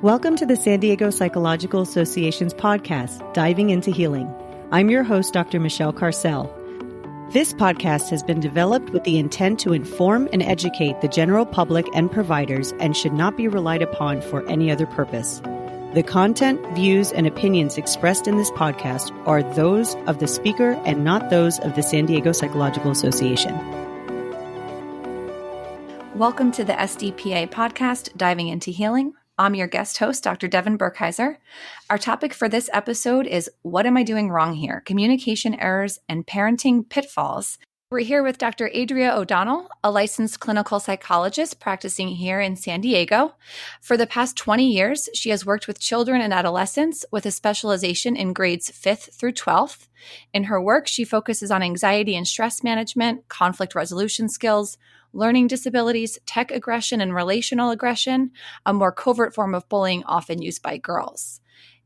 Welcome to the San Diego Psychological Association's podcast, Diving into Healing. I'm your host, Dr. Michelle Carcel. This podcast has been developed with the intent to inform and educate the general public and providers and should not be relied upon for any other purpose. The content, views, and opinions expressed in this podcast are those of the speaker and not those of the San Diego Psychological Association. Welcome to the SDPA podcast, Diving into Healing. I'm your guest host, Dr. Devin Burkheiser. Our topic for this episode is What Am I Doing Wrong Here? Communication Errors and Parenting Pitfalls. We're here with Dr. Adria O'Donnell, a licensed clinical psychologist practicing here in San Diego. For the past 20 years, she has worked with children and adolescents with a specialization in grades 5th through 12th. In her work, she focuses on anxiety and stress management, conflict resolution skills, learning disabilities, tech aggression and relational aggression, a more covert form of bullying often used by girls.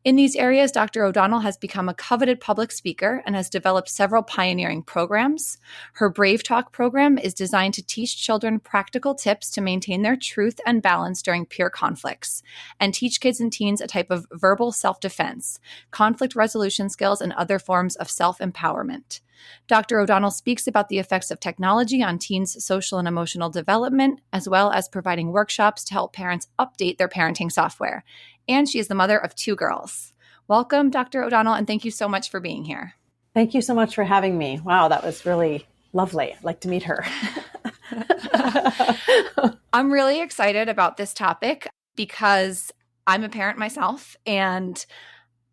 In these areas, Dr. O'Donnell has become a coveted public speaker and has developed several pioneering programs. Her Brave Talk program is designed to teach children practical tips to maintain their truth and balance during peer conflicts, and teach kids and teens a type of verbal self-defense, conflict resolution skills, and other forms of self-empowerment. Dr. O'Donnell speaks about the effects of technology on teens' social and emotional development, as well as providing workshops to help parents update their parenting software. And she is the mother of 2 girls. Welcome, Dr. O'Donnell, and thank you so much for being here. Thank you so much for having me. Wow, that was really lovely. I'd like to meet her. I'm really excited about this topic because I'm a parent myself, and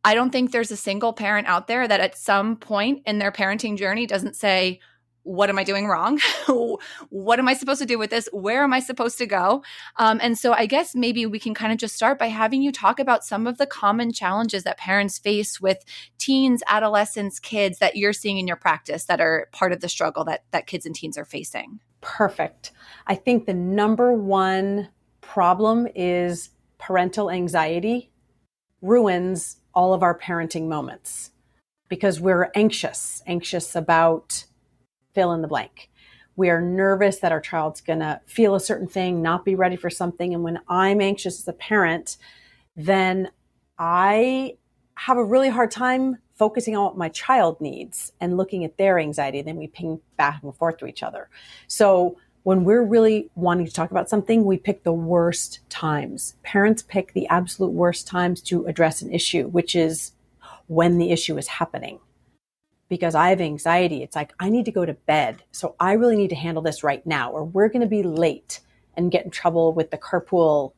I don't think there's a single parent out there that at some point in their parenting journey doesn't say, what am I doing wrong? What am I supposed to do with this? Where am I supposed to go? And so I guess maybe we can kind of just start by having you talk about some of the common challenges that parents face with teens, adolescents, kids that you're seeing in your practice that are part of the struggle that kids and teens are facing. Perfect. I think the number one problem is parental anxiety ruins all of our parenting moments because we're anxious about fill in the blank. We are nervous that our child's going to feel a certain thing, not be ready for something. And when I'm anxious as a parent, then I have a really hard time focusing on what my child needs and looking at their anxiety. Then we ping back and forth to each other. So when we're really wanting to talk about something, we pick the worst times. Parents pick the absolute worst times to address an issue, which is when the issue is happening. Because I have anxiety. It's like, I need to go to bed. So I really need to handle this right now, or we're going to be late and get in trouble with the carpool,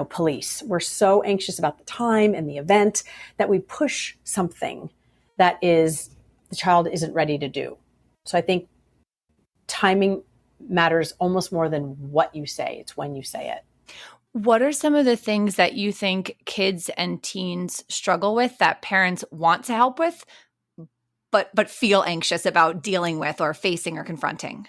police. We're so anxious about the time and the event that we push something that the child isn't ready to do. So I think timing matters almost more than what you say. It's when you say it. What are some of the things that you think kids and teens struggle with that parents want to help with, but feel anxious about dealing with or facing or confronting?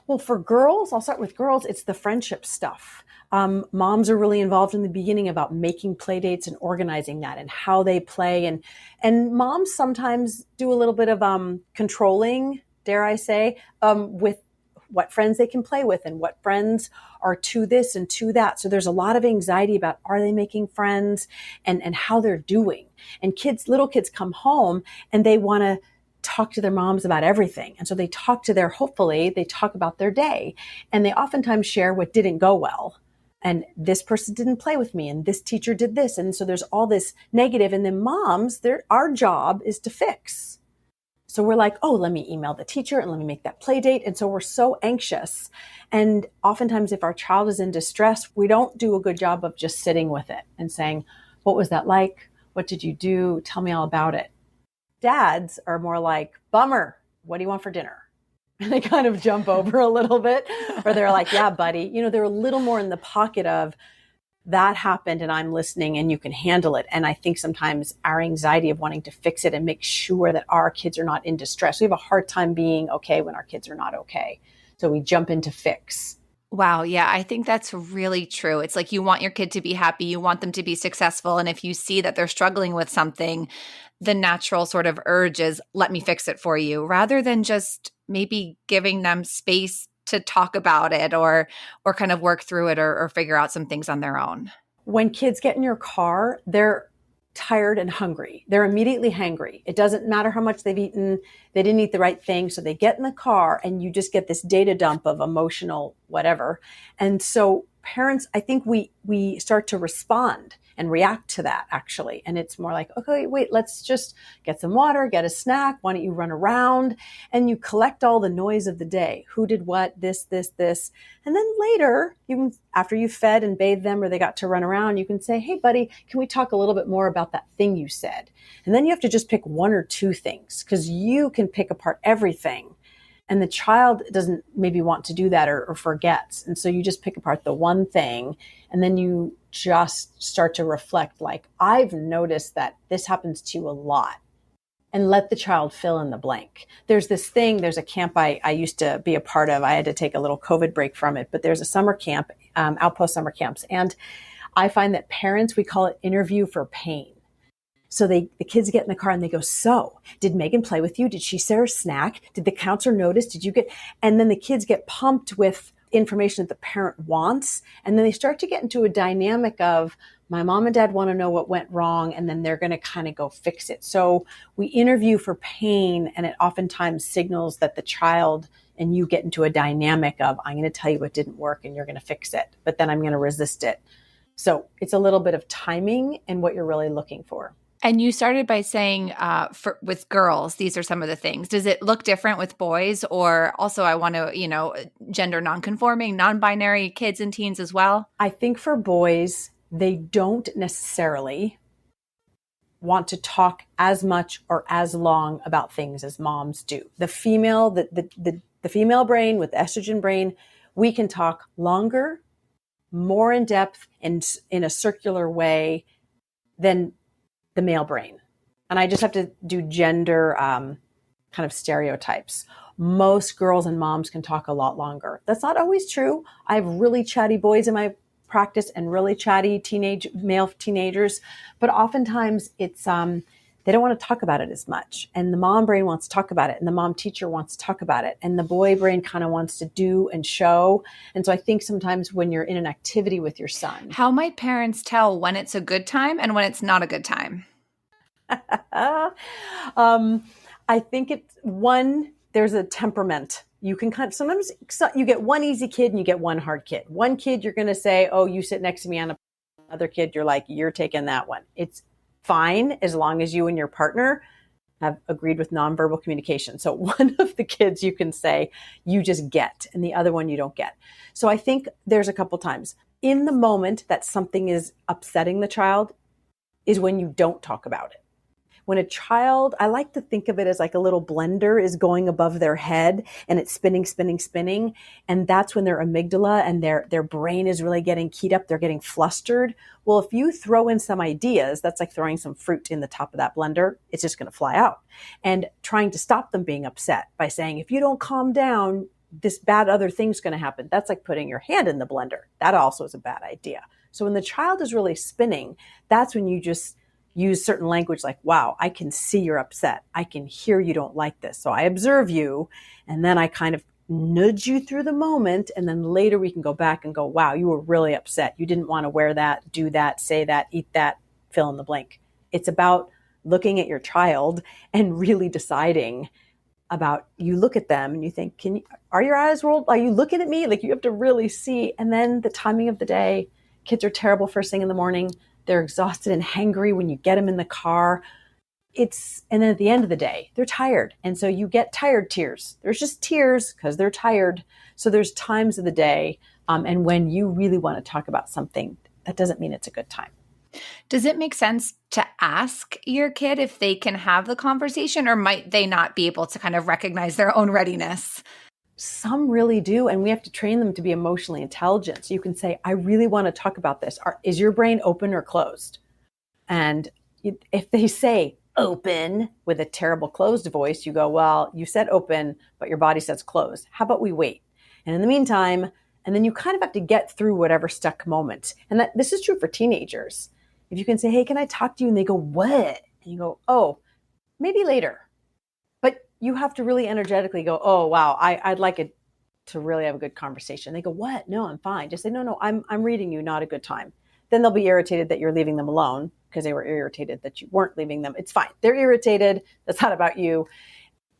Well, for girls, I'll start with girls, it's the friendship stuff. Moms are really involved in the beginning about making play dates and organizing that and how they play. And moms sometimes do a little bit of controlling, dare I say, with what friends they can play with and what friends are to this and to that. So there's a lot of anxiety about, are they making friends and how they're doing? And little kids come home and they want to talk to their moms about everything. And so they talk about their day, and they oftentimes share what didn't go well. And this person didn't play with me, and this teacher did this. And so there's all this negative. And then moms, our job is to fix. So we're like, oh, let me email the teacher and let me make that play date. And so we're so anxious. And oftentimes if our child is in distress, we don't do a good job of just sitting with it and saying, what was that like? What did you do? Tell me all about it. Dads are more like, bummer, what do you want for dinner? And they kind of jump over a little bit, or they're like, yeah, buddy. They're a little more in the pocket of that happened and I'm listening and you can handle it. And I think sometimes our anxiety of wanting to fix it and make sure that our kids are not in distress. We have a hard time being okay when our kids are not okay. So we jump into fix. Wow. Yeah, I think that's really true. It's like you want your kid to be happy. You want them to be successful. And if you see that they're struggling with something, the natural sort of urge is, let me fix it for you, rather than just maybe giving them space to talk about it or kind of work through it or figure out some things on their own. when kids get in your car, they're tired and hungry. They're immediately hangry. It doesn't matter how much they've eaten. They didn't eat the right thing. So they get in the car and you just get this data dump of emotional whatever. And so parents, I think we start to respond and react to that actually. And it's more like, okay, wait, let's just get some water, get a snack. Why don't you run around? And you collect all the noise of the day. Who did what, this. And then later, you can, after you fed and bathed them or they got to run around, you can say, hey buddy, can we talk a little bit more about that thing you said? And then you have to just pick one or two things because you can pick apart everything. And the child doesn't maybe want to do that or forgets. And so you just pick apart the one thing and then you just start to reflect like, I've noticed that this happens to you a lot, and let the child fill in the blank. There's a camp I used to be a part of. I had to take a little COVID break from it, but there's a summer camp, Outpost summer camps. And I find that parents, we call it interview for pain. So the kids get in the car and they go, so did Megan play with you? Did she share a snack? Did the counselor notice? And then the kids get pumped with information that the parent wants. And then they start to get into a dynamic of my mom and dad want to know what went wrong. And then they're going to kind of go fix it. So we interview for pain, and it oftentimes signals that the child and you get into a dynamic of, I'm going to tell you what didn't work and you're going to fix it, but then I'm going to resist it. So it's a little bit of timing and what you're really looking for. And you started by saying with girls, these are some of the things. Does it look different with boys? Or also I want to, gender nonconforming, non-binary kids and teens as well? I think for boys, they don't necessarily want to talk as much or as long about things as moms do. The female, the female brain with the estrogen brain, we can talk longer, more in depth, and in a circular way than the male brain. And I just have to do gender kind of stereotypes. Most girls and moms can talk a lot longer. That's not always true. I have really chatty boys in my practice and really chatty male teenagers, but oftentimes it's they don't want to talk about it as much. And the mom brain wants to talk about it, and the mom teacher wants to talk about it, and the boy brain kind of wants to do and show. And so I think sometimes when you're in an activity with your son, how might parents tell when it's a good time and when it's not a good time? I think there's a temperament. You can sometimes you get one easy kid and you get one hard kid. One kid, you're going to say, oh, you sit next to me, on another kid, you're like, you're taking that one. It's fine as long as you and your partner have agreed with nonverbal communication. So one of the kids you can say you just get, and the other one you don't get. So I think there's a couple times in the moment that something is upsetting the child is when you don't talk about it. When a child, I like to think of it as like a little blender is going above their head and it's spinning. And that's when their amygdala and their brain is really getting keyed up. They're getting flustered. Well, if you throw in some ideas, that's like throwing some fruit in the top of that blender. It's just going to fly out. And trying to stop them being upset by saying, if you don't calm down, this bad other thing's going to happen. That's like putting your hand in the blender. That also is a bad idea. So when the child is really spinning, that's when you just use certain language like, wow, I can see you're upset. I can hear you don't like this. So I observe you, and then I kind of nudge you through the moment, and then later we can go back and go, wow, you were really upset. You didn't want to wear that, do that, say that, eat that, fill in the blank. It's about looking at your child and really deciding about, you look at them and you think, are your eyes rolled? Are you looking at me? Like you have to really see. And then the timing of the day, kids are terrible first thing in the morning. They're exhausted and hangry when you get them in the car. And then at the end of the day, they're tired. And so you get tired tears. There's just tears because they're tired. So there's times of the day. And when you really want to talk about something, that doesn't mean it's a good time. Does it make sense to ask your kid if they can have the conversation, or might they not be able to kind of recognize their own readiness? Some really do, and we have to train them to be emotionally intelligent. So you can say, I really want to talk about this. Is your brain open or closed? And if they say open with a terrible closed voice, you go, well, you said open, but your body says closed. How about we wait? And in the meantime, and then you kind of have to get through whatever stuck moment. And this is true for teenagers. If you can say, hey, can I talk to you? And they go, what? And you go, oh, maybe later. You have to really energetically go, oh, wow, I'd like it to really have a good conversation. They go, what? No, I'm fine. Just say, no, I'm reading you, not a good time. Then they'll be irritated that you're leaving them alone because they were irritated that you weren't leaving them. It's fine. They're irritated. That's not about you.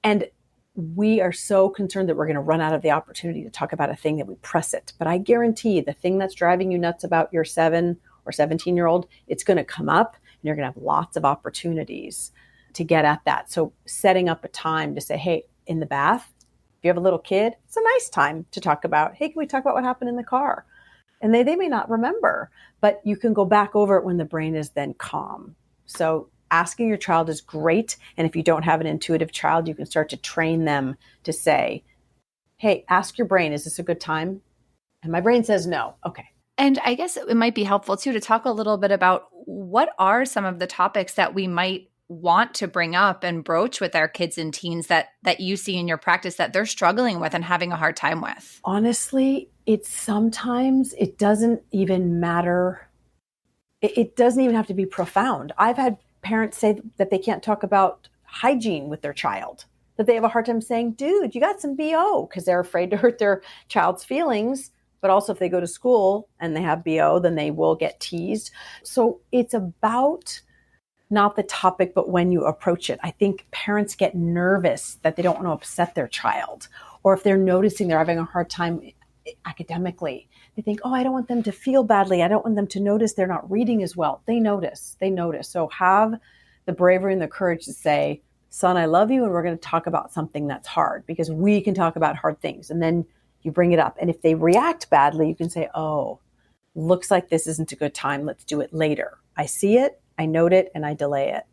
And we are so concerned that we're going to run out of the opportunity to talk about a thing that we press it. But I guarantee the thing that's driving you nuts about your 7 or 17-year-old, it's going to come up and you're going to have lots of opportunities to get at that. So setting up a time to say, hey, in the bath, if you have a little kid, it's a nice time to talk about, hey, can we talk about what happened in the car? And they may not remember, but you can go back over it when the brain is then calm. So asking your child is great. And if you don't have an intuitive child, you can start to train them to say, hey, ask your brain, is this a good time? And my brain says no. Okay. And I guess it might be helpful too to talk a little bit about what are some of the topics that we might want to bring up and broach with our kids and teens that you see in your practice that they're struggling with and having a hard time with? Honestly, sometimes it doesn't even matter. It doesn't even have to be profound. I've had parents say that they can't talk about hygiene with their child, that they have a hard time saying, dude, you got some BO, because they're afraid to hurt their child's feelings. But also if they go to school and they have BO, then they will get teased. So it's about not the topic, but when you approach it. I think parents get nervous that they don't want to upset their child. Or if they're noticing they're having a hard time academically, they think, oh, I don't want them to feel badly. I don't want them to notice they're not reading as well. They notice. So have the bravery and the courage to say, son, I love you, and we're going to talk about something that's hard, because we can talk about hard things. And then you bring it up. And if they react badly, you can say, oh, looks like this isn't a good time. Let's do it later. I see it, I note it, and I delay it.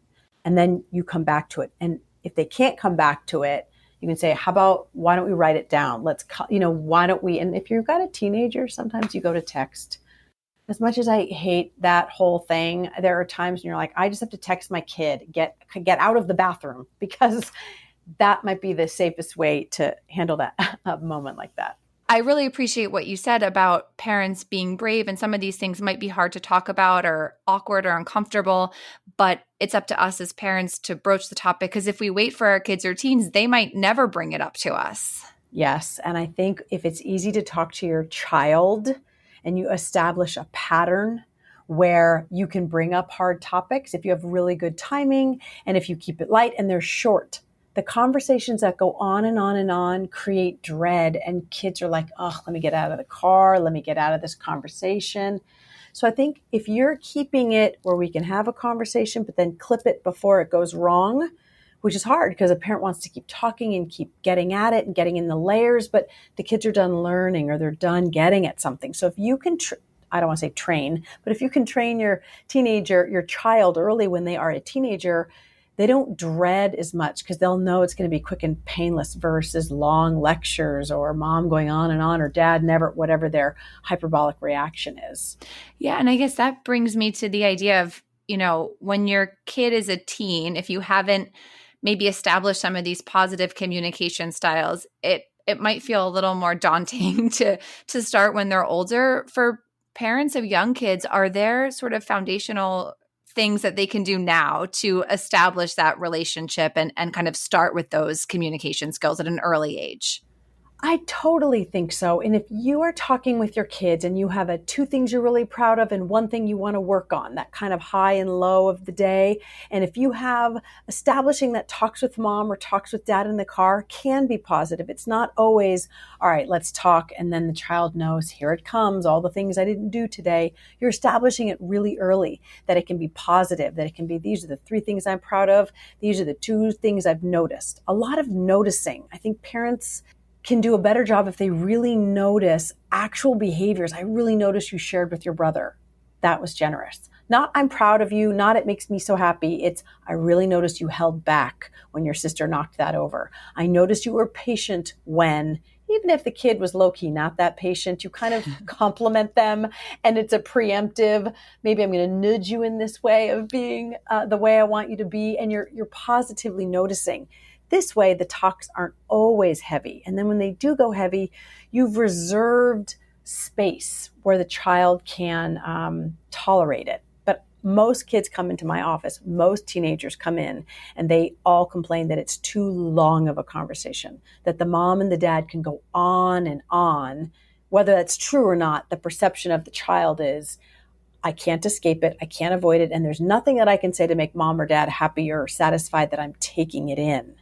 And then you come back to it. And if they can't come back to it, you can say, how about, why don't we write it down? Why don't we, and if you've got a teenager, sometimes you go to text. As much as I hate that whole thing, there are times when you're like, I just have to text my kid, get out of the bathroom, because that might be the safest way to handle that a moment like that. I really appreciate what you said about parents being brave, and some of these things might be hard to talk about or awkward or uncomfortable, but it's up to us as parents to broach the topic, because if we wait for our kids or teens, they might never bring it up to us. Yes. And I think if it's easy to talk to your child and you establish a pattern where you can bring up hard topics, if you have really good timing and if you keep it light and they're short, the conversations that go on and on and on create dread, and kids are like, oh, let me get out of the car. Let me get out of this conversation. So I think if you're keeping it where we can have a conversation, but then clip it before it goes wrong, which is hard because a parent wants to keep talking and keep getting at it and getting in the layers, but the kids are done learning or they're done getting at something. So if you can, I don't want to say train, but if you can train your teenager, your child early when they are a teenager, they don't dread as much because they'll know it's going to be quick and painless versus long lectures or mom going on and on or dad never, whatever their hyperbolic reaction is. Yeah. And I guess that brings me to the idea of, when your kid is a teen, if you haven't maybe established some of these positive communication styles, it might feel a little more daunting to start when they're older. For parents of young kids, are there sort of foundational things that they can do now to establish that relationship and kind of start with those communication skills at an early age? I totally think so. And if you are talking with your kids and you have two things you're really proud of and one thing you want to work on, that kind of high and low of the day, and if you have establishing that talks with mom or talks with dad in the car can be positive. It's not always, all right, let's talk. And then the child knows, here it comes, all the things I didn't do today. You're establishing it really early, that it can be positive, that it can be, these are the 3 things I'm proud of. These are the 2 things I've noticed. A lot of noticing. I think parents can do a better job if they really notice actual behaviors. I really noticed you shared with your brother. That was generous. Not I'm proud of you, not it makes me so happy. It's I really noticed you held back when your sister knocked that over. I noticed you were patient when, even if the kid was low-key not that patient, you kind of compliment them and it's a preemptive, maybe I'm going to nudge you in this way of being the way I want you to be, and you're positively noticing. This way, the talks aren't always heavy. And then when they do go heavy, you've reserved space where the child can tolerate it. But most kids come into my office, most teenagers come in, and they all complain that it's too long of a conversation, that the mom and the dad can go on and on. Whether that's true or not, the perception of the child is, I can't escape it. I can't avoid it. And there's nothing that I can say to make mom or dad happy or satisfied that I'm taking it in.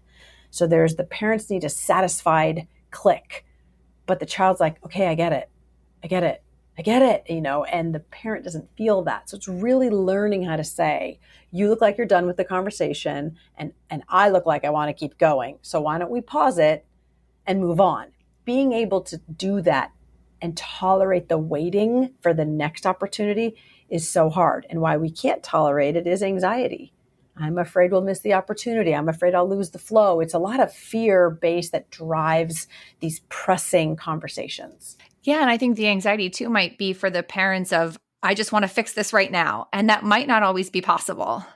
So there's the parents need a satisfied click, but the child's like, okay, I get it. I get it. I get it, and the parent doesn't feel that. So it's really learning how to say, you look like you're done with the conversation and I look like I want to keep going. So why don't we pause it and move on? Being able to do that and tolerate the waiting for the next opportunity is so hard. And why we can't tolerate it is anxiety. I'm afraid we'll miss the opportunity. I'm afraid I'll lose the flow. It's a lot of fear-based that drives these pressing conversations. Yeah. And I think the anxiety too might be for the parents of, I just want to fix this right now. And that might not always be possible.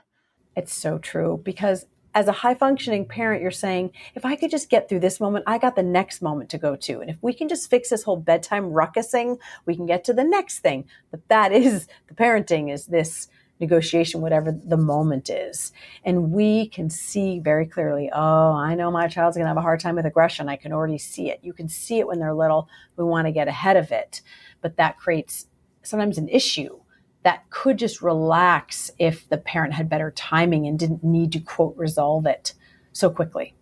It's so true, because as a high functioning parent, you're saying, if I could just get through this moment, I got the next moment to go to. And if we can just fix this whole bedtime ruckusing, we can get to the next thing. But that is the parenting, is this negotiation, whatever the moment is. And we can see very clearly, oh, I know my child's going to have a hard time with aggression. I can already see it. You can see it when they're little. We want to get ahead of it. But that creates sometimes an issue that could just relax if the parent had better timing and didn't need to, quote, resolve it so quickly.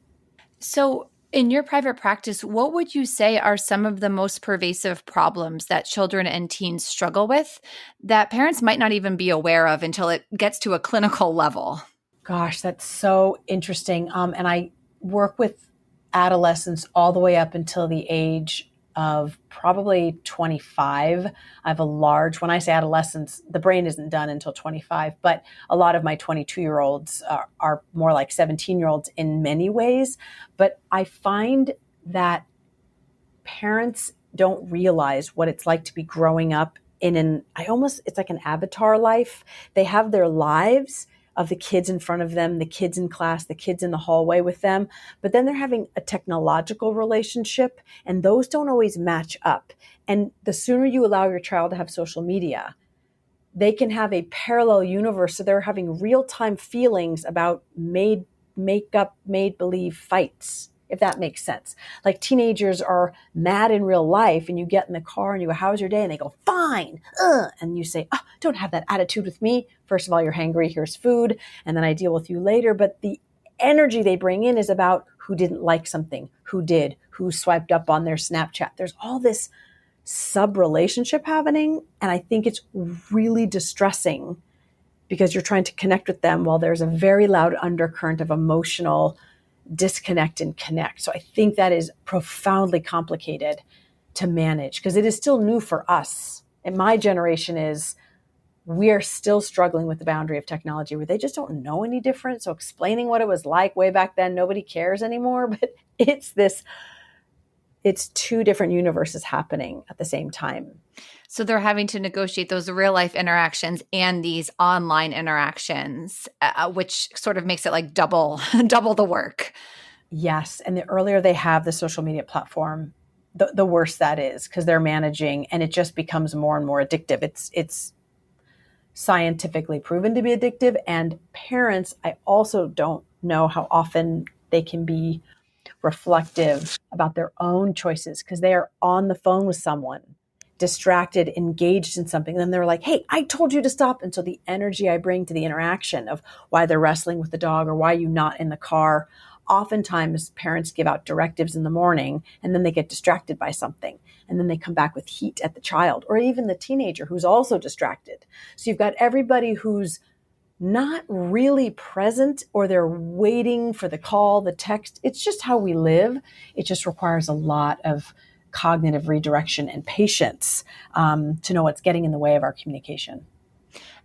So in your private practice, what would you say are some of the most pervasive problems that children and teens struggle with that parents might not even be aware of until it gets to a clinical level? Gosh, that's so interesting. And I work with adolescents all the way up until the age of probably 25. I have when I say adolescents, the brain isn't done until 25, but a lot of my 22-year-olds are more like 17-year-olds in many ways. But I find that parents don't realize what it's like to be growing up it's like an avatar life. They have their lives of the kids in front of them, the kids in class, the kids in the hallway with them. But then they're having a technological relationship, and those don't always match up. And the sooner you allow your child to have social media, they can have a parallel universe. So they're having real-time feelings about make-up, made-believe fights, if that makes sense. Like teenagers are mad in real life, and you get in the car and you go, how's your day? And they go, fine. And you say, oh, don't have that attitude with me. First of all, you're hangry, here's food, and then I deal with you later. But the energy they bring in is about who didn't like something, who did, who swiped up on their Snapchat. There's all this sub-relationship happening, and I think it's really distressing because you're trying to connect with them while there's a very loud undercurrent of emotional disconnect and connect. So I think that is profoundly complicated to manage because it is still new for us. And my generation we are still struggling with the boundary of technology where they just don't know any different. So explaining what it was like way back then, nobody cares anymore, but it's two different universes happening at the same time. So they're having to negotiate those real life interactions and these online interactions, which sort of makes it like double the work. Yes. And the earlier they have the social media platform, the worse that is because they're managing, and it just becomes more and more addictive. It's scientifically proven to be addictive. And parents, I also don't know how often they can be reflective about their own choices because they are on the phone with someone, distracted, engaged in something. And then they're like, hey, I told you to stop. And so the energy I bring to the interaction of why they're wrestling with the dog or why you're not in the car. Oftentimes parents give out directives in the morning and then they get distracted by something. And then they come back with heat at the child or even the teenager who's also distracted. So you've got everybody who's not really present or they're waiting for the call, the text. It's just how we live. It just requires a lot of cognitive redirection and patience to know what's getting in the way of our communication.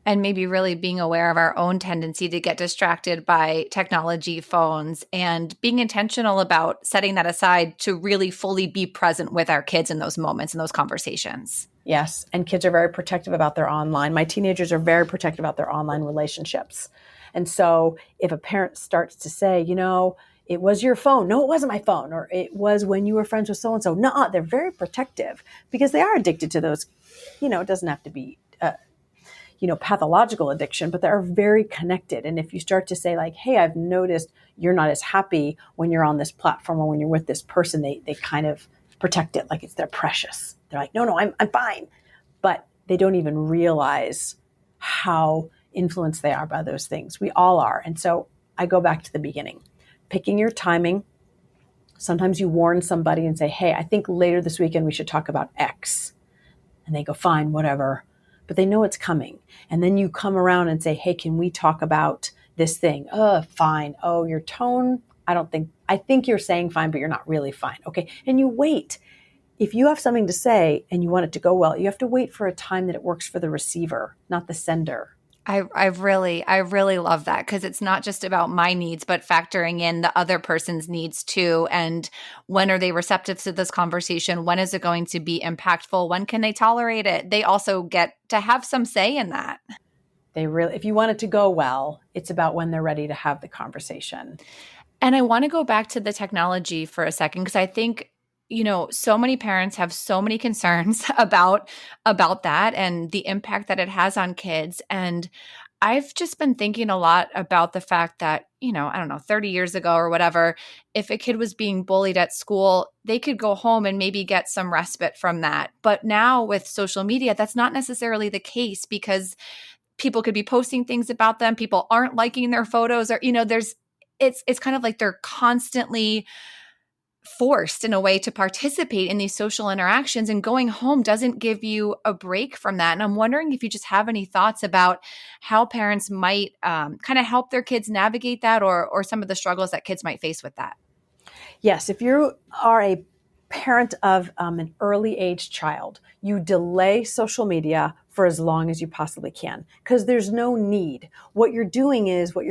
And maybe really being aware of our own tendency to get distracted by technology, phones, and being intentional about setting that aside to really fully be present with our kids in those moments, in those conversations. Yes. And kids are very protective about my teenagers are very protective about their online relationships. And so if a parent starts to say, it was your phone. No, it wasn't my phone. Or it was when you were friends with so-and-so. No, they're very protective because they are addicted to those. It doesn't have to be, pathological addiction, but they are very connected. And if you start to say like, hey, I've noticed you're not as happy when you're on this platform or when you're with this person, they kind of protect it like it's their precious. They're like, no, I'm fine. But they don't even realize how influenced they are by those things. We all are. And so I go back to the beginning, picking your timing. Sometimes you warn somebody and say, hey, I think later this weekend we should talk about X. And they go, fine, whatever. But they know it's coming. And then you come around and say, hey, can we talk about this thing? Fine. Oh, your tone, I think you're saying fine, but you're not really fine. Okay. And you wait. If you have something to say and you want it to go well, you have to wait for a time that it works for the receiver, not the sender. I really love that, because it's not just about my needs, but factoring in the other person's needs too. And when are they receptive to this conversation? When is it going to be impactful? When can they tolerate it? They also get to have some say in that. If you want it to go well, it's about when they're ready to have the conversation. And I want to go back to the technology for a second, because I think, so many parents have so many concerns about that and the impact that it has on kids. And I've just been thinking a lot about the fact that, I don't know, 30 years ago or whatever, if a kid was being bullied at school, they could go home and maybe get some respite from that. But now with social media, that's not necessarily the case, because people could be posting things about them. People aren't liking their photos, or, it's kind of like they're constantly forced in a way to participate in these social interactions, and going home doesn't give you a break from that. And I'm wondering if you just have any thoughts about how parents might kind of help their kids navigate that, or some of the struggles that kids might face with that. Yes, if you are a parent of an early age child, you delay social media for as long as you possibly can, because there's no need. What you're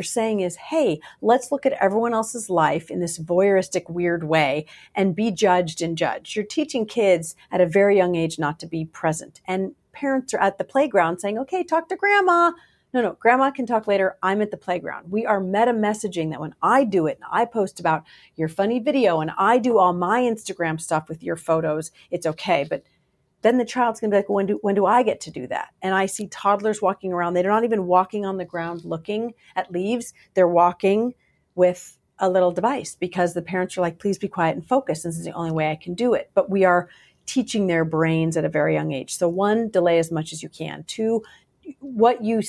saying is, hey, let's look at everyone else's life in this voyeuristic, weird way and be judged and judged. You're teaching kids at a very young age not to be present. And parents are at the playground saying, okay, talk to grandma. No, grandma can talk later. I'm at the playground. We are meta messaging that when I do it and I post about your funny video and I do all my Instagram stuff with your photos, it's okay. But then the child's going to be like, when do I get to do that? And I see toddlers walking around. They're not even walking on the ground looking at leaves. They're walking with a little device, because the parents are like, please be quiet and focus. This is the only way I can do it. But we are teaching their brains at a very young age. So 1, delay as much as you can. 2, what you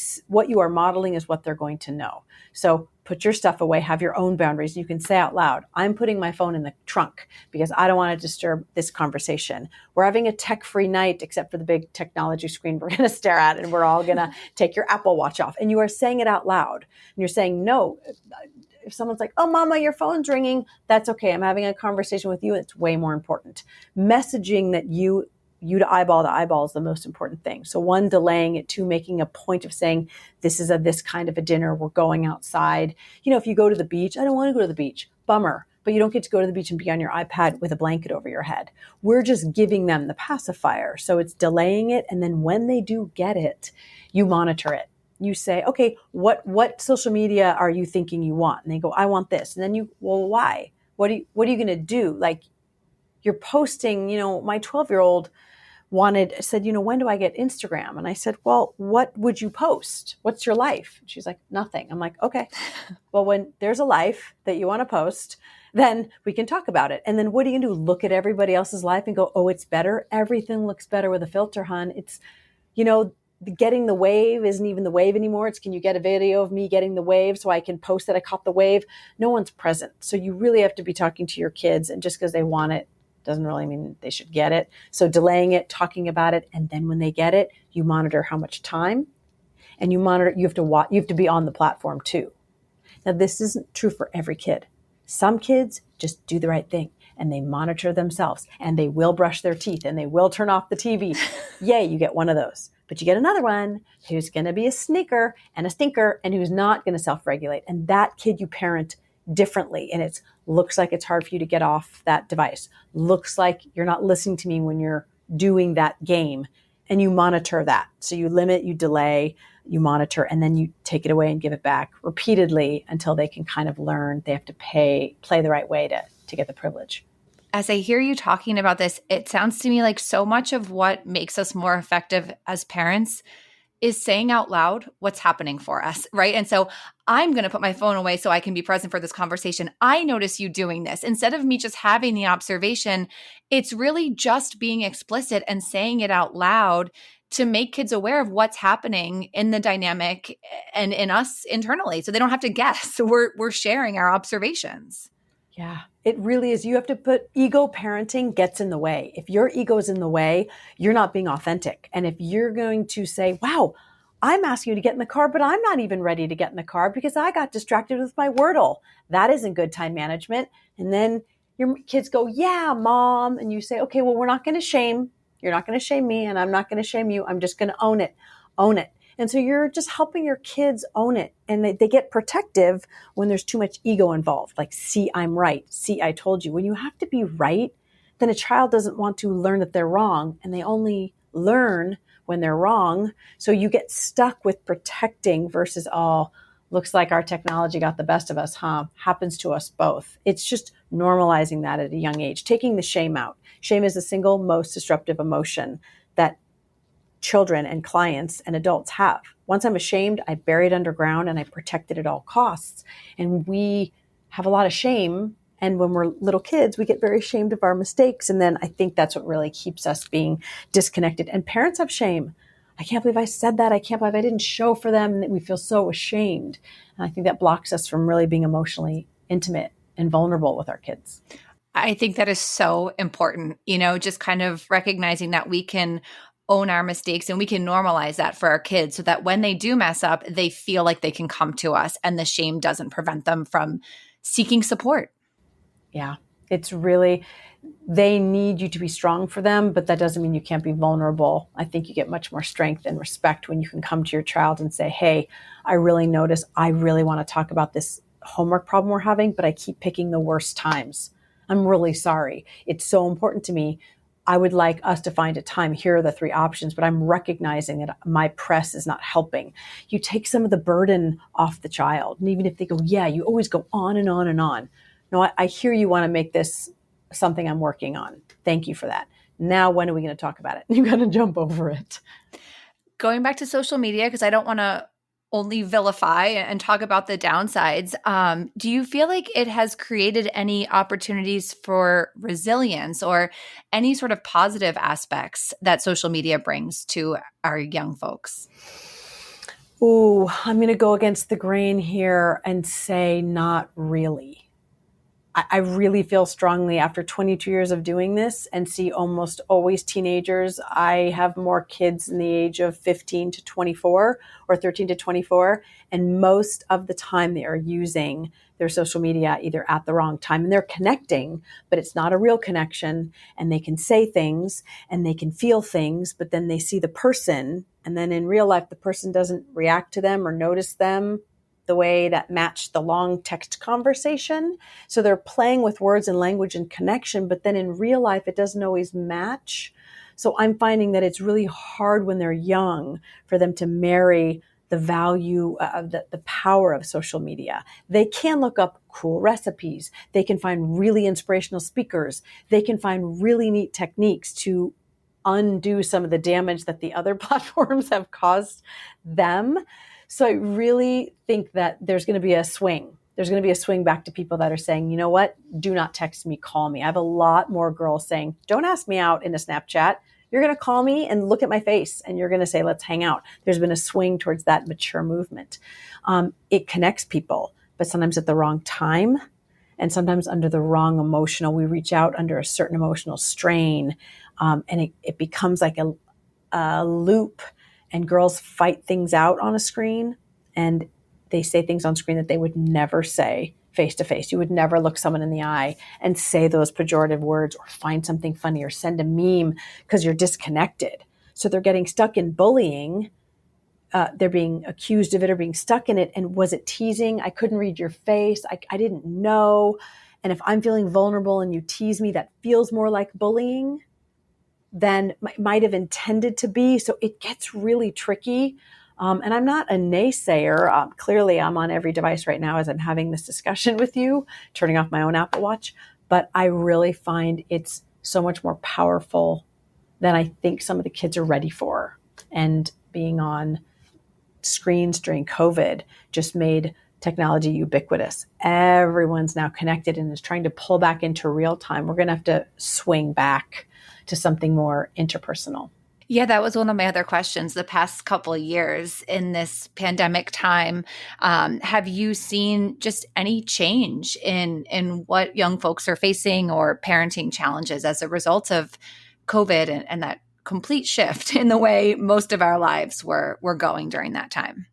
are modeling is what they're going to know. So put your stuff away, have your own boundaries. You can say out loud, I'm putting my phone in the trunk because I don't want to disturb this conversation. We're having a tech-free night, except for the big technology screen we're going to stare at, and we're all going to take your Apple Watch off. And you are saying it out loud. And you're saying, no. If someone's like, oh, mama, your phone's ringing, that's okay. I'm having a conversation with you. It's way more important. Messaging that you to eyeball is the most important thing. So 1, delaying it. 2, making a point of saying, this is this kind of a dinner. We're going outside. If you go to the beach, I don't want to go to the beach. Bummer. But you don't get to go to the beach and be on your iPad with a blanket over your head. We're just giving them the pacifier. So it's delaying it. And then when they do get it, you monitor it. You say, okay, what social media are you thinking you want? And they go, I want this. And then well, why? What are you going to do? Like, you're posting, my 12-year-old said, when do I get Instagram? And I said, well, what would you post? What's your life? And she's like, nothing. I'm like, okay, well, when there's a life that you want to post, then we can talk about it. And then what are you going to do? Look at everybody else's life and go, oh, it's better. Everything looks better with a filter, hon. It's, getting the wave isn't even the wave anymore. It's, can you get a video of me getting the wave so I can post that I caught the wave? No one's present. So you really have to be talking to your kids, and just because they want it doesn't really mean they should get it. So delaying it, talking about it, and then when they get it, you monitor how much time, and you have to be on the platform too. Now, this isn't true for every kid. Some kids just do the right thing and they monitor themselves, and they will brush their teeth, and they will turn off the TV. Yay, you get one of those. But you get another one who's going to be a sneaker and a stinker, and who's not going to self-regulate. And that kid you parent differently. And it looks like it's hard for you to get off that device. Looks like you're not listening to me when you're doing that game. And you monitor that. So you limit, you delay, you monitor, and then you take it away and give it back repeatedly until they can kind of learn they have to play the right way to get the privilege. As I hear you talking about this, it sounds to me like so much of what makes us more effective as parents is saying out loud what's happening for us, right? And so I'm going to put my phone away so I can be present for this conversation. I notice you doing this. Instead of me just having the observation, it's really just being explicit and saying it out loud to make kids aware of what's happening in the dynamic and in us internally. So they don't have to guess. So we're sharing our observations. Yeah, it really is. You have to put ego parenting gets in the way. If your ego is in the way, you're not being authentic. And if you're going to say, wow, I'm asking you to get in the car, but I'm not even ready to get in the car because I got distracted with my Wordle. That isn't good time management. And then your kids go, yeah, mom. And you say, okay, well, we're not going to shame. You're not going to shame me and I'm not going to shame you. I'm just going to own it. Own it. And so you're just helping your kids own it. And they get protective when there's too much ego involved. Like, see, I'm right. See, I told you. When you have to be right, then a child doesn't want to learn that they're wrong. And they only learn when they're wrong. So you get stuck with protecting versus, oh, looks like our technology got the best of us, huh? Happens to us both. It's just normalizing that at a young age, taking the shame out. Shame is the single most disruptive emotion that children and clients and adults have. Once I'm ashamed, I bury it underground and I protect it at all costs. And we have a lot of shame. And when we're little kids, we get very ashamed of our mistakes. And then I think that's what really keeps us being disconnected. And parents have shame. I can't believe I said that. I can't believe I didn't show for them. And we feel so ashamed. And I think that blocks us from really being emotionally intimate and vulnerable with our kids. I think that is so important, just kind of recognizing that we can own our mistakes and we can normalize that for our kids so that when they do mess up, they feel like they can come to us and the shame doesn't prevent them from seeking support. Yeah, it's really, they need you to be strong for them, but that doesn't mean you can't be vulnerable. I think you get much more strength and respect when you can come to your child and say, hey, I really notice, I really want to talk about this homework problem we're having, but I keep picking the worst times. I'm really sorry. It's so important to me. I would like us to find a time. Here are the 3 options, but I'm recognizing that my press is not helping. You take some of the burden off the child. And even if they go, yeah, you always go on and on and on. No, I hear you want to make this something I'm working on. Thank you for that. Now, when are we going to talk about it? You got to jump over it. Going back to social media, because I don't want to only vilify and talk about the downsides. Do you feel like it has created any opportunities for resilience or any sort of positive aspects that social media brings to our young folks? Ooh, I'm going to go against the grain here and say not really. I really feel strongly after 22 years of doing this and see almost always teenagers. I have more kids in the age of 15 to 24 or 13 to 24. And most of the time they are using their social media either at the wrong time and they're connecting, but it's not a real connection. And they can say things and they can feel things, but then they see the person. And then in real life, the person doesn't react to them or notice them the way that matched the long text conversation. So they're playing with words and language and connection, but then in real life, it doesn't always match. So I'm finding that it's really hard when they're young for them to marry the value of the power of social media. They can look up cool recipes. They can find really inspirational speakers. They can find really neat techniques to undo some of the damage that the other platforms have caused them. So I really think that there's going to be a swing. There's going to be a swing back to people that are saying, you know what? Do not text me, call me. I have a lot more girls saying, don't ask me out in a Snapchat. You're going to call me and look at my face and you're going to say, let's hang out. There's been a swing towards that mature movement. It connects people, but sometimes at the wrong time and sometimes under the wrong emotional. We reach out under a certain emotional strain and it becomes like a loop. And girls fight things out on a screen and they say things on screen that they would never say face to face. You would never look someone in the eye and say those pejorative words or find something funny or send a meme because you're disconnected. So they're getting stuck in bullying. They're being accused of it or being stuck in it. And was it teasing? I couldn't read your face. I didn't know. And if I'm feeling vulnerable and you tease me, that feels more like bullying than might have intended to be. So it gets really tricky. And I'm not a naysayer. Clearly, I'm on every device right now as I'm having this discussion with you, turning off my own Apple Watch. But I really find it's so much more powerful than I think some of the kids are ready for. And being on screens during COVID just made technology ubiquitous. Everyone's now connected and is trying to pull back into real time. We're going to have to swing back to something more interpersonal. Yeah, that was one of my other questions. The past couple of years in this pandemic time, have you seen just any change in what young folks are facing or parenting challenges as a result of COVID and that complete shift in the way most of our lives were going during that time?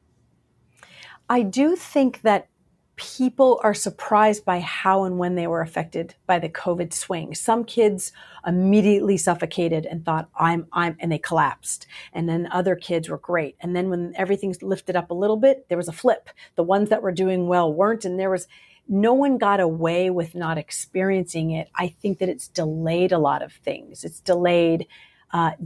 I do think that people are surprised by how and when they were affected by the COVID swing. Some kids immediately suffocated and thought, and they collapsed. And then other kids were great. And then when everything's lifted up a little bit, there was a flip. The ones that were doing well weren't. And no one got away with not experiencing it. I think that it's delayed a lot of things. It's delayed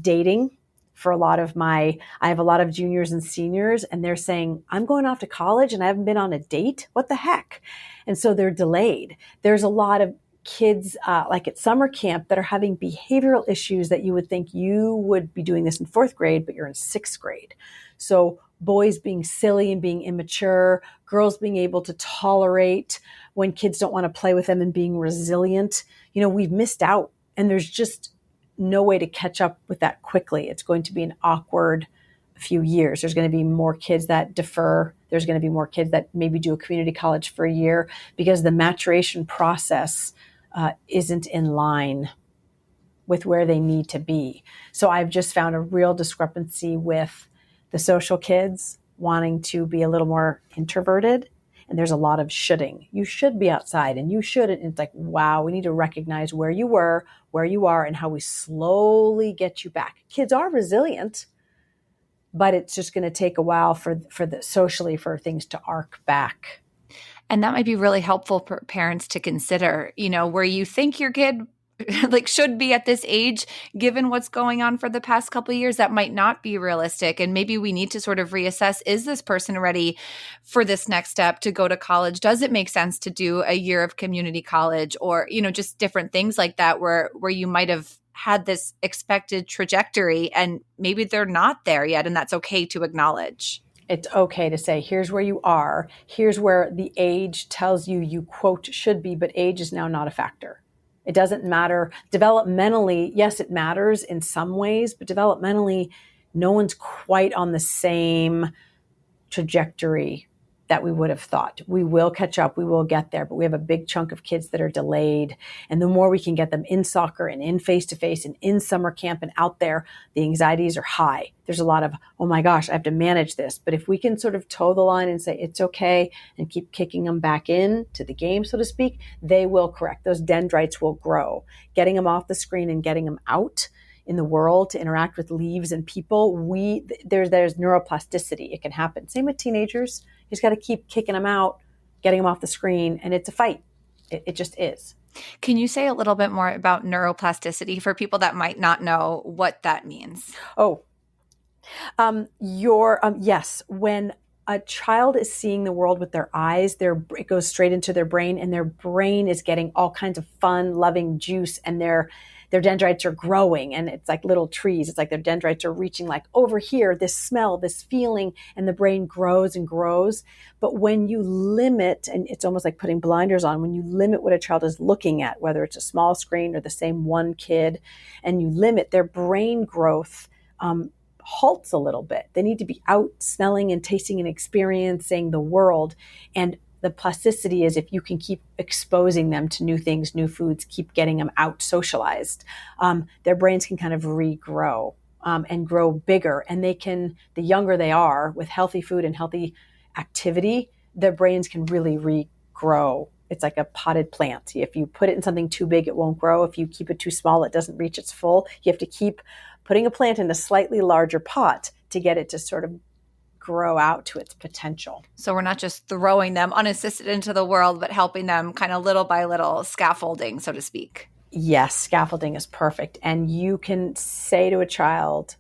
dating. I have a lot of juniors and seniors, and they're saying, I'm going off to college and I haven't been on a date. What the heck? And so they're delayed. There's a lot of kids, like at summer camp, that are having behavioral issues that you would think you would be doing this in 4th grade, but you're in 6th grade. So boys being silly and being immature, girls being able to tolerate when kids don't want to play with them and being resilient. We've missed out, and there's just no way to catch up with that quickly. It's going to be an awkward few years. There's going to be more kids that defer. There's going to be more kids that maybe do a community college for a year because the maturation process isn't in line with where they need to be. So I've just found a real discrepancy with the social kids wanting to be a little more introverted. And there's a lot of shoulding. You should be outside and you shouldn't. And it's like, wow, we need to recognize where you were, where you are, and how we slowly get you back. Kids are resilient, but it's just going to take a while for things to arc back. And that might be really helpful for parents to consider, where you think your kid should be at this age, given what's going on for the past couple of years, that might not be realistic. And maybe we need to sort of reassess, is this person ready for this next step to go to college? Does it make sense to do a year of community college, or, just different things like that where you might have had this expected trajectory and maybe they're not there yet. And that's okay to acknowledge. It's okay to say, here's where you are. Here's where the age tells you quote should be, but age is now not a factor. It doesn't matter. Developmentally, yes, it matters in some ways, but developmentally, no one's quite on the same trajectory that we would have thought. We will catch up. We will get there, but we have a big chunk of kids that are delayed. And the more we can get them in soccer and in face-to-face and in summer camp and out there, the anxieties are high. There's a lot of, oh my gosh, I have to manage this. But if we can sort of toe the line and say, it's okay, and keep kicking them back in to the game, so to speak, they will correct. Those dendrites will grow. Getting them off the screen and getting them out in the world to interact with leaves and people, there's neuroplasticity. It can happen. Same with teenagers. You just got to keep kicking them out, getting them off the screen, and it's a fight. It just is. Can you say a little bit more about neuroplasticity for people that might not know what that means? Yes. When a child is seeing the world with their eyes, it goes straight into their brain, and their brain is getting all kinds of fun, loving juice, and their dendrites are growing, and it's like little trees. It's like their dendrites are reaching like over here, this smell, this feeling, and the brain grows and grows. But when you limit, and it's almost like putting blinders on, when you limit what a child is looking at, whether it's a small screen or the same one kid, and you limit their brain growth, halts a little bit. They need to be out smelling and tasting and experiencing the world. And the plasticity is if you can keep exposing them to new things, new foods, keep getting them out socialized, their brains can kind of regrow and grow bigger. And the younger they are with healthy food and healthy activity, their brains can really regrow. It's like a potted plant. If you put it in something too big, it won't grow. If you keep it too small, it doesn't reach its full. You have to keep putting a plant in a slightly larger pot to get it to sort of grow out to its potential. So we're not just throwing them unassisted into the world, but helping them kind of little by little, scaffolding, so to speak. Yes, scaffolding is perfect. And you can say to a child,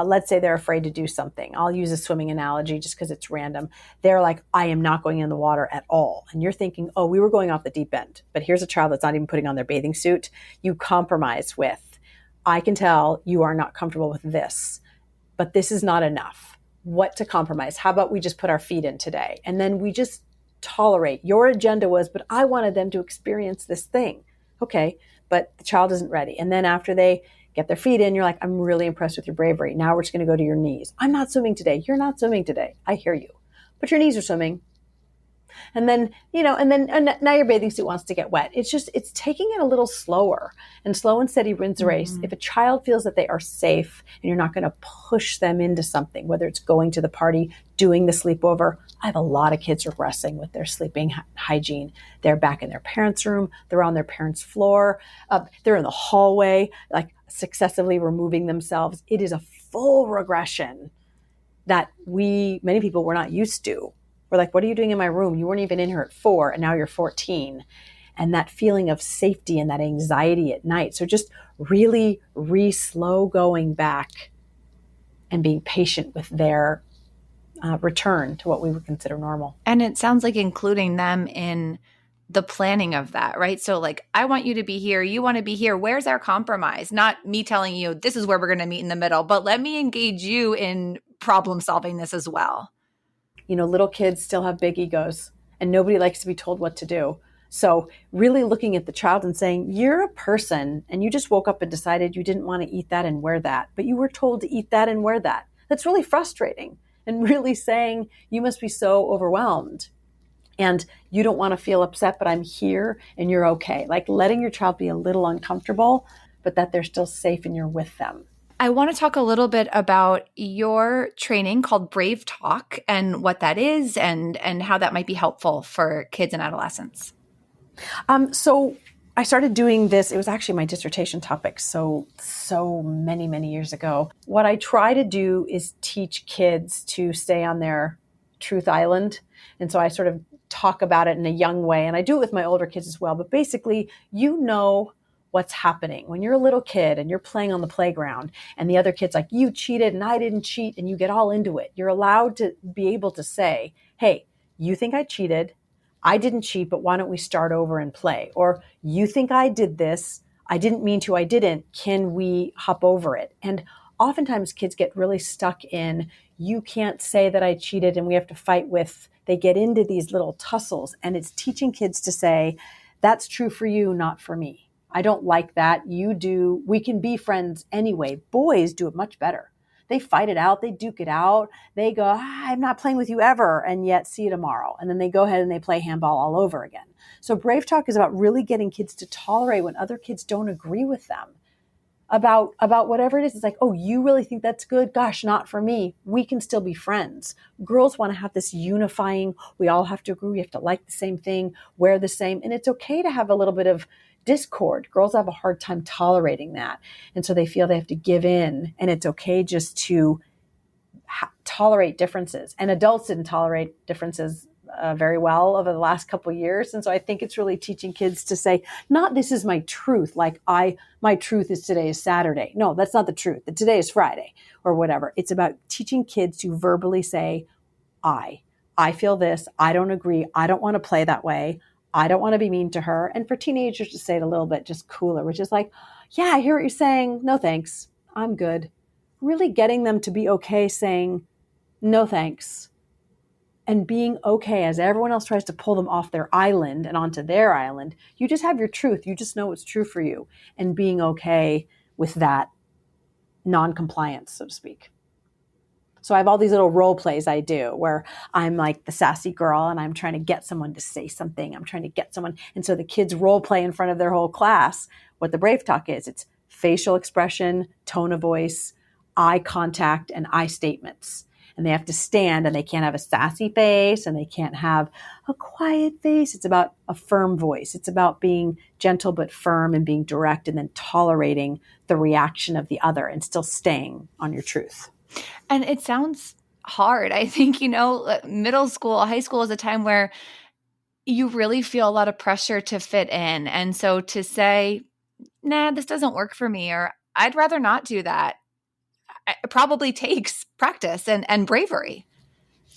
let's say they're afraid to do something. I'll use a swimming analogy just because it's random. They're like, I am not going in the water at all. And you're thinking, oh, we were going off the deep end. But here's a child that's not even putting on their bathing suit. You compromise with, I can tell you are not comfortable with this, but this is not enough. What to compromise? How about we just put our feet in today? And then we just tolerate. Your agenda was, but I wanted them to experience this thing. Okay, but the child isn't ready. And then after they get their feet in. You're like, I'm really impressed with your bravery. Now we're just going to go to your knees. I'm not swimming today. You're not swimming today. I hear you. But your knees are swimming. And then, and now your bathing suit wants to get wet. It's taking it a little slower, and slow and steady wins the race. If a child feels that they are safe and you're not going to push them into something, whether it's going to the party, doing the sleepover. I have a lot of kids regressing with their sleeping hygiene. They're back in their parents' room. They're on their parents' floor. They're in the hallway, like successively removing themselves. It is a full regression that many people were not used to. We're like, what are you doing in my room? You weren't even in here at 4 and now you're 14. And that feeling of safety and that anxiety at night. So just really slow going back and being patient with their return to what we would consider normal. And it sounds like including them in the planning of that, right? So like, I want you to be here. You want to be here. Where's our compromise? Not me telling you this is where we're going to meet in the middle, but let me engage you in problem solving this as well. Little kids still have big egos and nobody likes to be told what to do. So really looking at the child and saying, you're a person and you just woke up and decided you didn't want to eat that and wear that, but you were told to eat that and wear that. That's really frustrating. And really saying, you must be so overwhelmed and you don't want to feel upset, but I'm here and you're okay. Like letting your child be a little uncomfortable, but that they're still safe and you're with them. I want to talk a little bit about your training called Brave Talk and what that is and how that might be helpful for kids and adolescents. So I started doing this. It was actually my dissertation topic so many years ago. What I try to do is teach kids to stay on their truth island. And so I sort of talk about it in a young way. And I do it with my older kids as well. But basically, what's happening when you're a little kid and you're playing on the playground and the other kid's like, you cheated and I didn't cheat, and you get all into it. You're allowed to be able to say, hey, you think I cheated. I didn't cheat, but why don't we start over and play? Or you think I did this. I didn't mean to. I didn't. Can we hop over it? And oftentimes kids get really stuck in, you can't say that I cheated and we have to fight with, they get into these little tussles, and it's teaching kids to say, that's true for you, not for me. I don't like that. You do. We can be friends anyway. Boys do it much better. They fight it out. They duke it out. They go, I'm not playing with you ever. And yet see you tomorrow. And then they go ahead and they play handball all over again. So Brave Talk is about really getting kids to tolerate when other kids don't agree with them about whatever it is. It's like, oh, you really think that's good? Gosh, not for me. We can still be friends. Girls want to have this unifying, we all have to agree. We have to like the same thing, wear the same. And it's okay to have a little bit of discord. Girls have a hard time tolerating that. And so they feel they have to give in, and it's okay just to tolerate differences. And adults didn't tolerate differences very well over the last couple of years. And so I think it's really teaching kids to say, not this is my truth. Like my truth is today is Saturday. No, that's not the truth. That today is Friday or whatever. It's about teaching kids to verbally say, I feel this. I don't agree. I don't want to play that way. I don't want to be mean to her. And for teenagers to say it a little bit just cooler, which is like, yeah, I hear what you're saying. No, thanks. I'm good. Really getting them to be okay saying, no, thanks. And being okay as everyone else tries to pull them off their island and onto their island. You just have your truth. You just know what's true for you. And being okay with that non-compliance, so to speak. So I have all these little role plays I do where I'm like the sassy girl and I'm trying to get someone to say something. I'm trying to get someone. And so the kids role play in front of their whole class what the Brave Talk is. It's facial expression, tone of voice, eye contact, and I statements. And they have to stand, and they can't have a sassy face and they can't have a quiet face. It's about a firm voice. It's about being gentle but firm and being direct, and then tolerating the reaction of the other and still staying on your truth. And it sounds hard. I think, middle school, high school is a time where you really feel a lot of pressure to fit in. And so to say, nah, this doesn't work for me, or I'd rather not do that, it probably takes practice and bravery.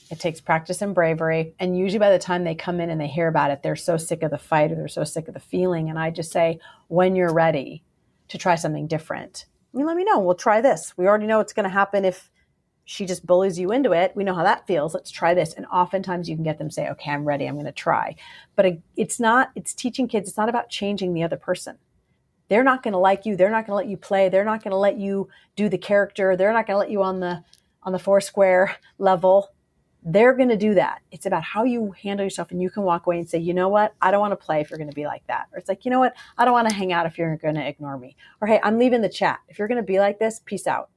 It takes practice and bravery. And usually by the time they come in and they hear about it, they're so sick of the fight or they're so sick of the feeling. And I just say, when you're ready to try something different, let me know. We'll try this. We already know what's going to happen if she just bullies you into it. We know how that feels. Let's try this. And oftentimes you can get them to say, okay, I'm ready. I'm going to try. But it's teaching kids. It's not about changing the other person. they're not going to like you. They're not going to let you play. They're not going to let you do the character. They're not going to let you on the Foursquare level. They're going to do that. It's about how you handle yourself, and you can walk away and say, you know what? I don't want to play if you're going to be like that. Or it's like, you know what? I don't want to hang out if you're going to ignore me. Or, hey, I'm leaving the chat. If you're going to be like this, peace out.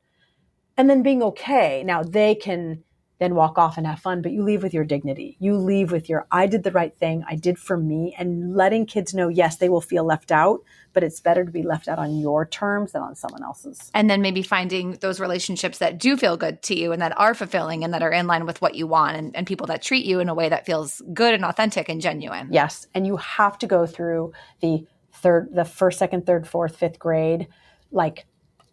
And then being okay. Now they can then walk off and have fun, but you leave with your dignity. You leave with your, I did the right thing. I did for me, and letting kids know, yes, they will feel left out, but it's better to be left out on your terms than on someone else's. And then maybe finding those relationships that do feel good to you and that are fulfilling and that are in line with what you want, and people that treat you in a way that feels good and authentic and genuine. Yes. And you have to go through the first, second, third, fourth, fifth grade, like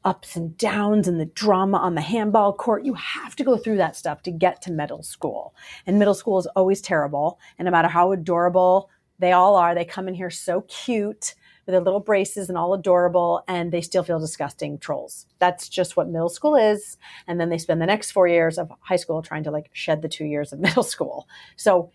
ups and downs and the drama on the handball court. You have to go through that stuff to get to middle school. And middle school is always terrible. And no matter how adorable they all are, they come in here so cute with their little braces and all adorable, and they still feel disgusting trolls. That's just what middle school is. And then they spend the next 4 years of high school trying to like shed the 2 years of middle school. So,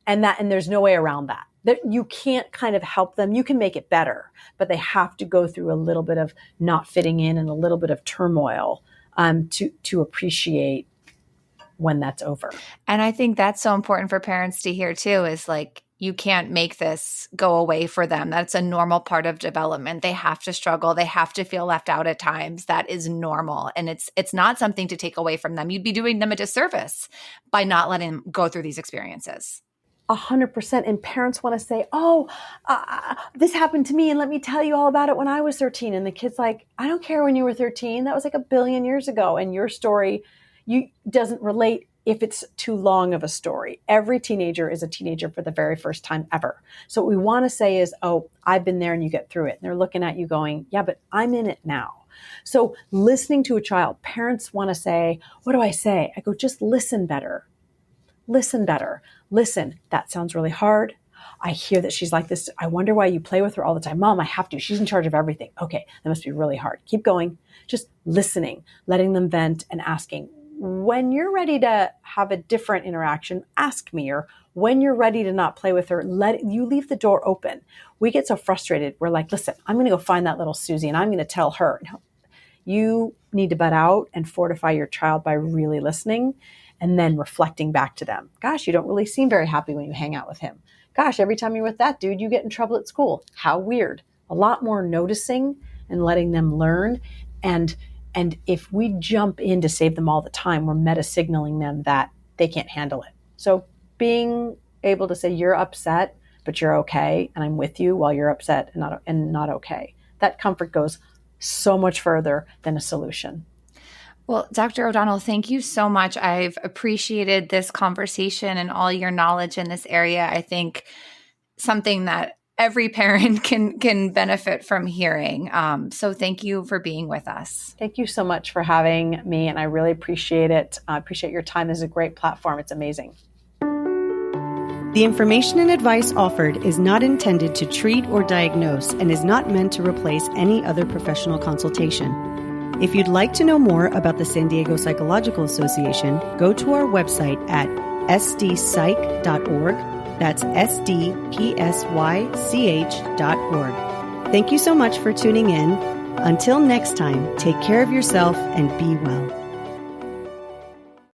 and there's no way around that. You can't kind of help them. You can make it better, but they have to go through a little bit of not fitting in and a little bit of turmoil to appreciate when that's over. And I think that's so important for parents to hear too, is like, you can't make this go away for them. That's a normal part of development. They have to struggle. They have to feel left out at times. That is normal. And it's not something to take away from them. You'd be doing them a disservice by not letting them go through these experiences. 100%. And parents want to say, oh, this happened to me, and let me tell you all about it when I was 13. And the kid's like, I don't care when you were 13. That was like 1 billion years ago. And your story doesn't relate if it's too long of a story. Every teenager is a teenager for the very first time ever. So what we want to say is, oh, I've been there and you get through it. And they're looking at you going, yeah, but I'm in it now. So listening to a child, parents want to say, what do I say? I go, just listen better. Listen better. Listen, that sounds really hard. I hear that she's like this. I wonder why you play with her all the time. Mom, I have to. She's in charge of everything. Okay, that must be really hard. Keep going. Just listening, letting them vent, and asking. When you're ready to have a different interaction, ask me. Or when you're ready to not play with her, you leave the door open. We get so frustrated. We're like, listen, I'm going to go find that little Susie and I'm going to tell her. No, you need to butt out and fortify your child by really listening and then reflecting back to them. Gosh, you don't really seem very happy when you hang out with him. Gosh, every time you're with that dude, you get in trouble at school. How weird. A lot more noticing and letting them learn. And if we jump in to save them all the time, we're meta-signaling them that they can't handle it. So being able to say, you're upset, but you're okay, and I'm with you while you're upset and not okay. That comfort goes so much further than a solution. Well, Dr. O'Donnell, thank you so much. I've appreciated this conversation and all your knowledge in this area. I think something that every parent can benefit from hearing. So thank you for being with us. Thank you so much for having me, and I really appreciate it. I appreciate your time. This is a great platform. It's amazing. The information and advice offered is not intended to treat or diagnose and is not meant to replace any other professional consultation. If you'd like to know more about the San Diego Psychological Association, go to our website at sdpsych.org. That's sdpsych.org. Thank you so much for tuning in. Until next time, take care of yourself and be well.